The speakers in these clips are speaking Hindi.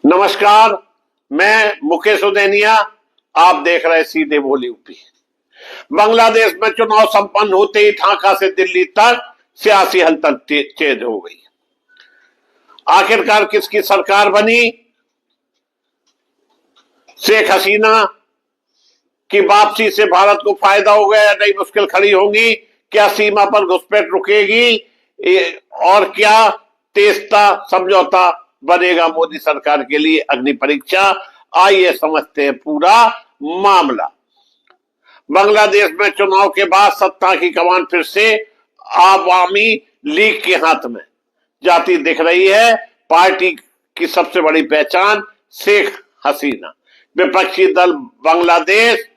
नमस्कार, मैं मुकेश उदेनिया। आप देख रहे सीधे बोल यूपी। बांग्लादेश में चुनाव संपन्न होते ही ढाका से दिल्ली तक सियासी हलचल तेज हो गई। आखिरकार किसकी सरकार बनी? शेख हसीना की वापसी से भारत को फायदा हो गया, नई मुश्किल खड़ी होंगी? क्या सीमा पर घुसपैठ रुकेगी और क्या तेजता समझौता बनेगा मोदी सरकार के लिए अग्नि परीक्षा? आइए समझते हैं पूरा मामला। बांग्लादेश में चुनाव के बाद सत्ता की कमान फिर से आवामी लीग के हाथ में जाती दिख रही है। पार्टी की सबसे बड़ी पहचान शेख हसीना। विपक्षी दल बांग्लादेश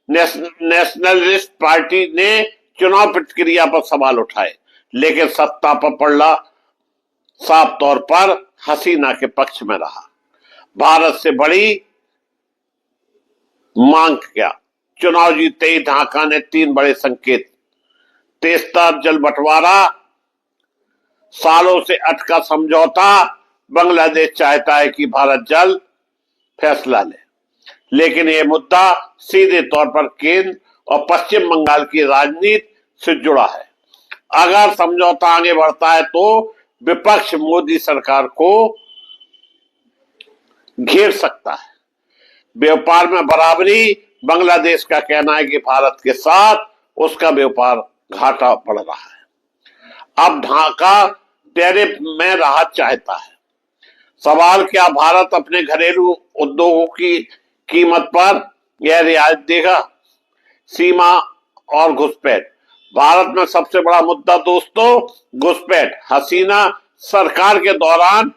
नेशनलिस्ट पार्टी ने चुनाव प्रक्रिया पर सवाल उठाए, लेकिन सत्ता पर पलड़ा साफ तौर पर हसीना के पक्ष में रहा। भारत से बड़ी मांग क्या? चुनाव जीतते ही ढाका ने 3 बड़े संकेत। तेजता जल बंटवारा, सालों से अटका समझौता। बांग्लादेश चाहता है कि भारत जल्द फैसला ले, लेकिन यह मुद्दा सीधे तौर पर केंद्र और पश्चिम बंगाल की राजनीति से जुड़ा है। अगर समझौता आगे बढ़ता है तो विपक्ष मोदी सरकार को घेर सकता है। व्यापार में बराबरी। बांग्लादेश का कहना है कि भारत के साथ उसका व्यापार घाटा पड़ रहा है। अब ढाका टैरिफ में राहत चाहता है। सवाल, क्या भारत अपने घरेलू उद्योगों की कीमत पर यह रियायत देगा? सीमा और घुसपैठ। भारत में सबसे बड़ा मुद्दा दोस्तों घुसपैठ। हसीना सरकार के दौरान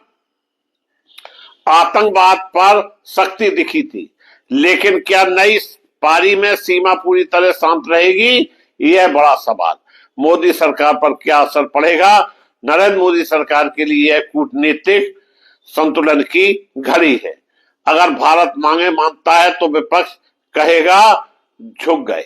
आतंकवाद पर सख्ती दिखी थी, लेकिन क्या नई पारी में सीमा पूरी तरह शांत रहेगी? यह बड़ा सवाल। मोदी सरकार पर क्या असर पड़ेगा? नरेंद्र मोदी सरकार के लिए यह कूटनीतिक संतुलन की घड़ी है। अगर भारत मांगे मानता है तो विपक्ष कहेगा झुक गए।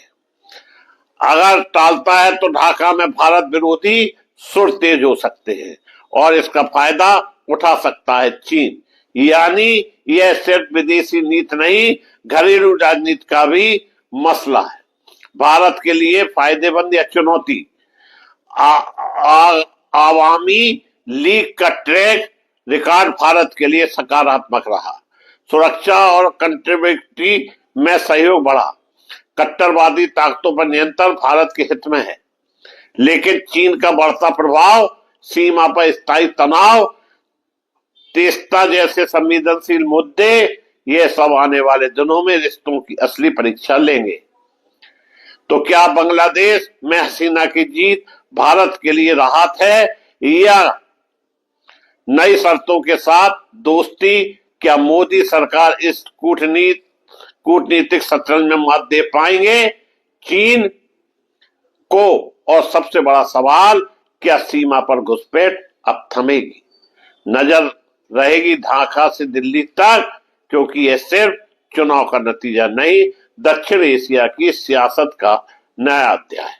अगर टालता है तो ढाका में भारत विरोधी सुर तेज हो सकते हैं और इसका फायदा उठा सकता है चीन। यानी यह सिर्फ विदेशी नीति नहीं, घरेलू राजनीति का भी मसला है। भारत के लिए फायदेमंद या चुनौती? आवामी लीग का ट्रैक रिकॉर्ड भारत के लिए सकारात्मक रहा। सुरक्षा और कनेक्टिविटी में सहयोग बढ़ा। कट्टरवादी ताकतों पर नियंत्रण भारत के हित में है, लेकिन चीन का बढ़ता प्रभाव, सीमा पर स्थायी तनाव, तेजता जैसे संवेदनशील मुद्दे, ये सब आने वाले दिनों में रिश्तों की असली परीक्षा लेंगे। तो क्या बांग्लादेश में हसीना की जीत भारत के लिए राहत है या नई शर्तों के साथ दोस्ती? क्या मोदी सरकार इस कूटनीतिक शतरंज में मात दे पाएंगे चीन को? और सबसे बड़ा सवाल, क्या सीमा पर घुसपैठ अब थमेगी? नजर रहेगी ढाका से दिल्ली तक, क्योंकि यह सिर्फ चुनाव का नतीजा नहीं, दक्षिण एशिया की सियासत का नया अध्याय है।